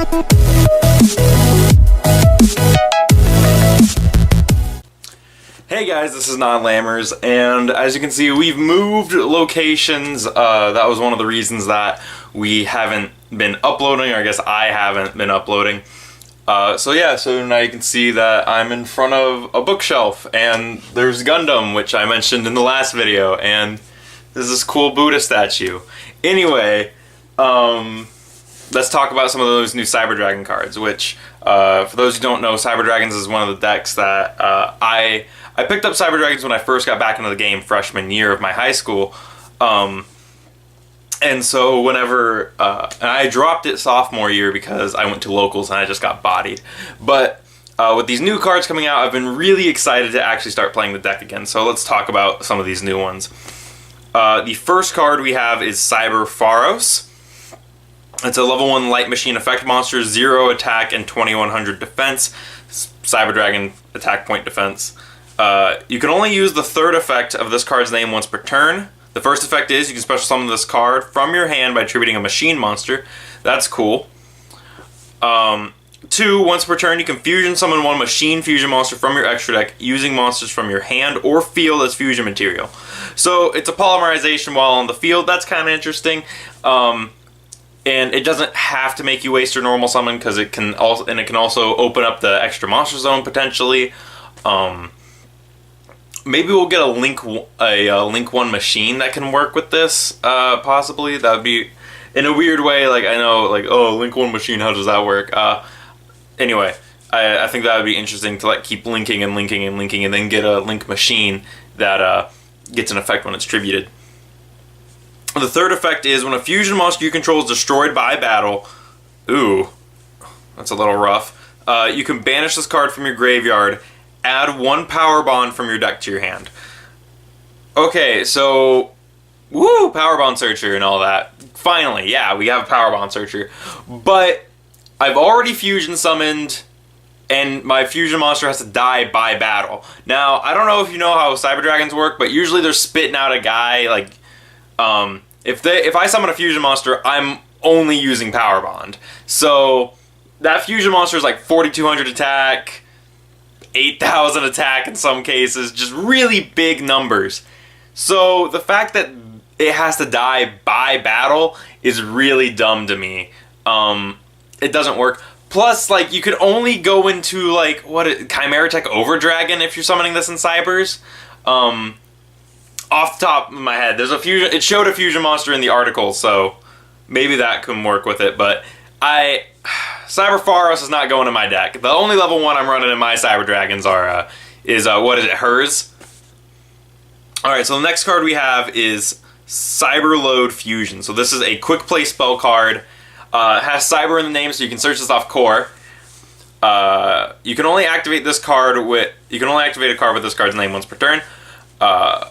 Hey guys, this is Non-Lammers, and as you can see, we've moved locations. That was one of the reasons that we haven't been uploading, or I guess I haven't been uploading. So now you can see that I'm in front of a bookshelf, and there's Gundam, which I mentioned in the last video, and there's this cool Buddha statue. Anyway, let's talk about some of those new Cyber Dragon cards, which, for those who don't know, Cyber Dragons is one of the decks that I picked up Cyber Dragons when I first got back into the game, freshman year of my high school. And so whenever, and I dropped it sophomore year because I went to locals and I just got bodied. But with these new cards coming out, I've been really excited to actually start playing the deck again. So let's talk about some of these new ones. The first card we have is PHAROS. It's a level 1 light machine effect monster, 0 attack and 2100 defense. Cyber Dragon attack point defense. You can only use the third effect of this card's name once per turn. The first effect is you can special summon this card from your hand by attributing a machine monster. That's cool. 2, once per turn, you can fusion summon one machine fusion monster from your extra deck using monsters from your hand or field as fusion material. So it's a polymerization while on the field. That's kind of interesting. And it doesn't have to make you waste your normal summon because it can also open up the extra monster zone potentially. Maybe we'll get a Link 1 machine that can work with this, possibly. That would be, in a weird way, like, I know, like, oh, Link 1 machine, how does that work? Anyway, I think that would be interesting to, like, keep linking and linking and linking and then get a Link machine that gets an effect when it's tributed. The third effect is when a fusion monster you control is destroyed by battle. Ooh, that's a little rough. You can banish this card from your graveyard. Add 1 power bond from your deck to your hand. Okay, so, woo, power bond searcher and all that. Finally, yeah, we have a power bond searcher. But I've already fusion summoned, and my fusion monster has to die by battle. Now, I don't know if you know how Cyber Dragons work, but usually they're spitting out a guy, like, if I summon a fusion monster, I'm only using power bond. So, that fusion monster is like 4200 attack, 8,000 attack in some cases, just really big numbers. So the fact that it has to die by battle is really dumb to me. It doesn't work. Plus, like, you could only go into, like, Chimera Tech Overdragon if you're summoning this in Cybers. Off the top of my head, there's a fusion. It showed a fusion monster in the article, so maybe that can work with it. But Cyber PHAROS is not going in my deck. The only level 1 I'm running in my Cyber Dragons is HERZ. Alright, so the next card we have is CYBERLOAD Fusion. So this is a quick play spell card. It has Cyber in the name, so you can search this off core. You can only activate this card with a card with this card's name once per turn.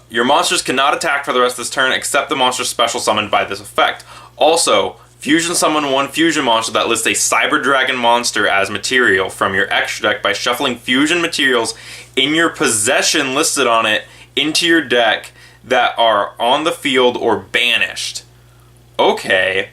Your monsters cannot attack for the rest of this turn except the monster special summoned by this effect. Also, fusion summon 1 fusion monster that lists a Cyber Dragon monster as material from your extra deck by shuffling fusion materials in your possession listed on it into your deck that are on the field or banished. Okay.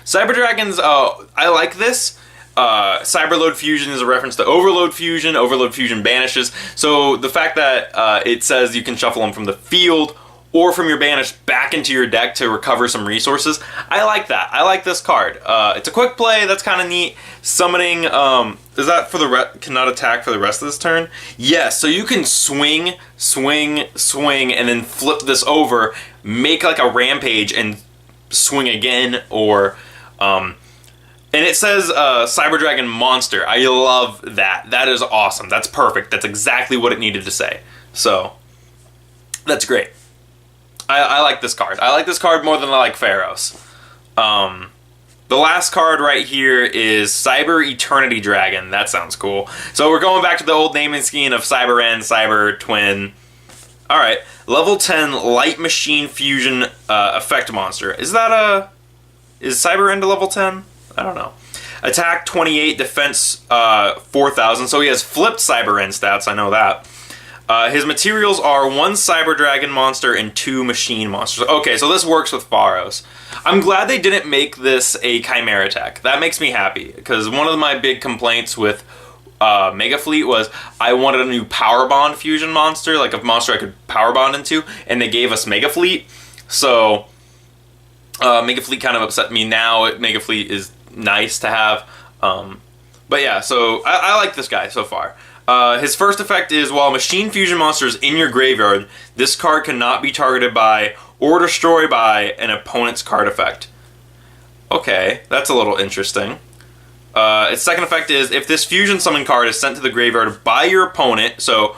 Cyber Dragons, I like this. CyberLoad Fusion is a reference to Overload Fusion. Overload Fusion banishes. So the fact that it says you can shuffle them from the field or from your banish back into your deck to recover some resources. I like that. I like this card. It's a quick play. That's kind of neat. Summoning, is that for cannot attack for the rest of this turn? Yes, so you can swing, and then flip this over, make like a rampage and swing again, or, and it says Cyber Dragon Monster. I love that. That is awesome. That's perfect. That's exactly what it needed to say. So, that's great. I like this card. I like this card more than I like PHAROS. The last card right here is Cyber Eternity Dragon. That sounds cool. So we're going back to the old naming scheme of Cyber End, Cyber Twin. Alright, level 10 Light Machine Fusion effect monster. Is Cyber End a level 10? I don't know. Attack 28, defense 4,000. So he has flipped Cyber End stats, I know that. His materials are 1 Cyber Dragon monster and 2 machine monsters. Okay, so this works with PHAROS. I'm glad they didn't make this a Chimera tech. That makes me happy, because one of my big complaints with Mega Fleet was I wanted a new Power Bond fusion monster, like a monster I could Power Bond into, and they gave us Mega Fleet. So Mega Fleet kind of upset me. Now Mega Fleet is nice to have. But yeah, so I like this guy so far. His first effect is while Machine Fusion Monster is in your graveyard, this card cannot be targeted by or destroyed by an opponent's card effect. Okay, that's a little interesting. Its second effect is if this fusion summon card is sent to the graveyard by your opponent, so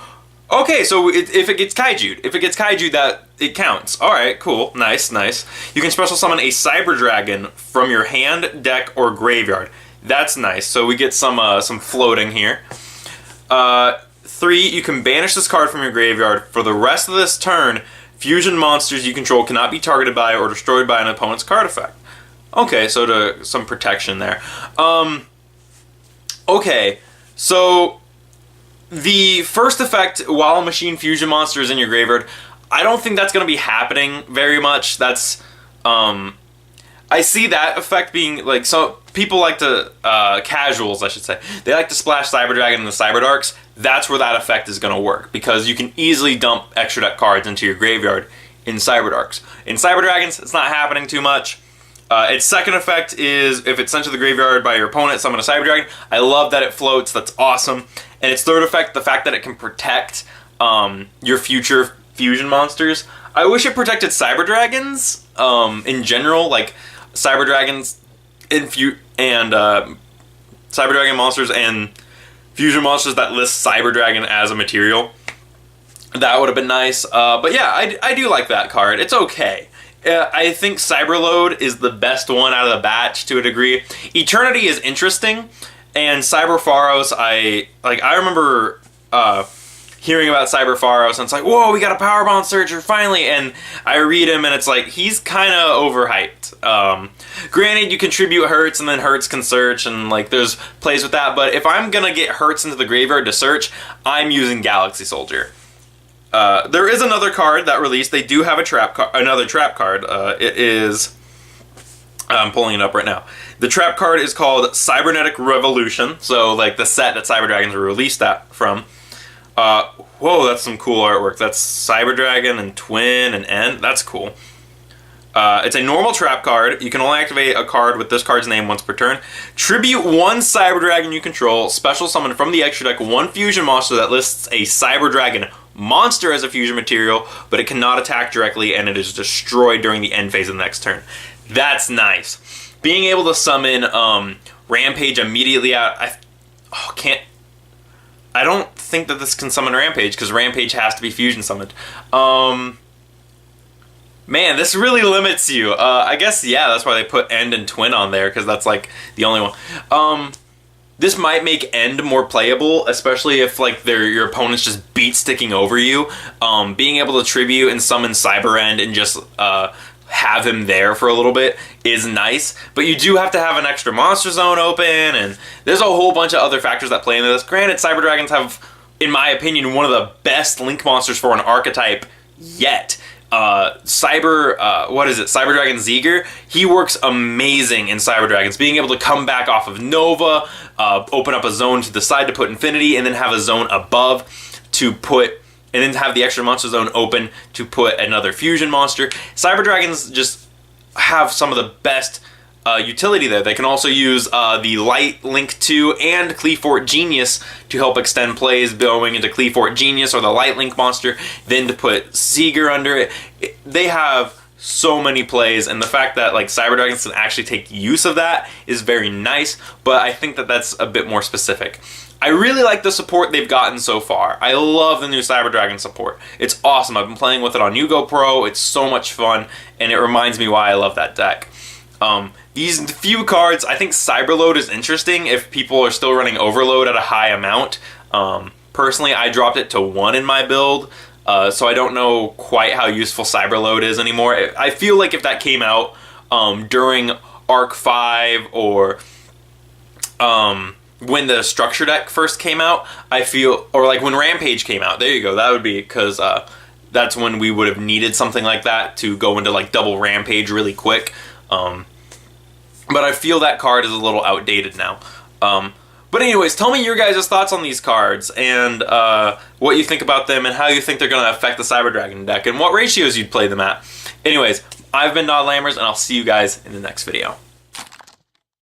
okay, so if it gets Kaiju, that it counts. Alright, cool, nice. You can special summon a Cyber Dragon from your hand, deck, or graveyard. That's nice, so we get some floating here. 3, you can banish this card from your graveyard. For the rest of this turn, fusion monsters you control cannot be targeted by or destroyed by an opponent's card effect. Okay, so some protection there. Okay, so the first effect while Machine Fusion Monster is in your graveyard, I don't think that's going to be happening very much. That's, I see that effect being, like, so people like to, casuals I should say, they like to splash Cyber Dragon in the Cyber Darks. That's where that effect is going to work, because you can easily dump extra deck cards into your graveyard in Cyber Darks. In Cyber Dragons, it's not happening too much. Its second effect is if it's sent to the graveyard by your opponent, summon a Cyber Dragon. I love that it floats, that's awesome. And its third effect, the fact that it can protect your future fusion monsters. I wish it protected Cyber Dragons in general, like Cyber Dragons and Cyber Dragon monsters and fusion monsters that list Cyber Dragon as a material. That would have been nice. But yeah, I do like that card. It's okay. I think CYBERLOAD is the best one out of the batch to a degree. Eternity is interesting, and CyberPHAROS, I remember hearing about CyberPHAROS, and it's like, whoa, we got a Power Bond Searcher finally, and I read him, and it's like, he's kind of overhyped. Granted, you contribute HERZ, and then HERZ can search, and like there's plays with that, but if I'm gonna get HERZ into the graveyard to search, I'm using Galaxy Soldier. There is another card that released. They do have another trap card. It is... I'm pulling it up right now. The trap card is called Cybernetic Revolution. So, like, the set that Cyber Dragons were released from. Whoa, that's some cool artwork. That's Cyber Dragon and Twin and End. That's cool. It's a normal trap card. You can only activate a card with this card's name once per turn. Tribute 1 Cyber Dragon you control. Special summon from the extra deck 1 fusion monster that lists a Cyber Dragon monster as a fusion material, but it cannot attack directly, and it is destroyed during the end phase of the next turn. That's nice. Being able to summon Rampage immediately out... I don't think that this can summon Rampage, because Rampage has to be fusion summoned. Man, this really limits you. I guess, yeah, that's why they put End and Twin on there, because that's, like, the only one. This might make End more playable, especially if, like, your opponent's just beat-sticking over you. Being able to tribute and summon Cyber End and just have him there for a little bit is nice, but you do have to have an extra monster zone open, and there's a whole bunch of other factors that play into this. Granted, Cyber Dragons have, in my opinion, one of the best link monsters for an archetype yet. Cyber Dragon Zeger, he works amazing in Cyber Dragons, being able to come back off of Nova, open up a zone to the side to put Infinity, and then have a zone above to put, and then have the extra monster zone open to put another fusion monster. Cyber Dragons just have some of the best utility there. They can also use the Light Link 2 and Cleafort Genius to help extend plays, going into Cleafort Genius or the Light Link monster, then to put Seeger under it. They have so many plays, and the fact that like Cyber Dragons can actually take use of that is very nice, but I think that that's a bit more specific. I really like the support they've gotten so far. I love the new Cyber Dragon support. It's awesome. I've been playing with it on Yugo Pro. It's so much fun, and it reminds me why I love that deck. These few cards, I think CYBERLOAD is interesting if people are still running Overload at a high amount. Personally, I dropped it to 1 in my build, so I don't know quite how useful CYBERLOAD is anymore. I feel like if that came out during Arc 5 or when the structure deck first came out, I feel, or like when Rampage came out, there you go, that would be, because that's when we would have needed something like that to go into like double Rampage really quick. But I feel that card is a little outdated now. But anyways, tell me your guys' thoughts on these cards, and what you think about them, and how you think they're going to affect the Cyber Dragon deck, and what ratios you'd play them at. Anyways, I've been Nod Lammers, and I'll see you guys in the next video.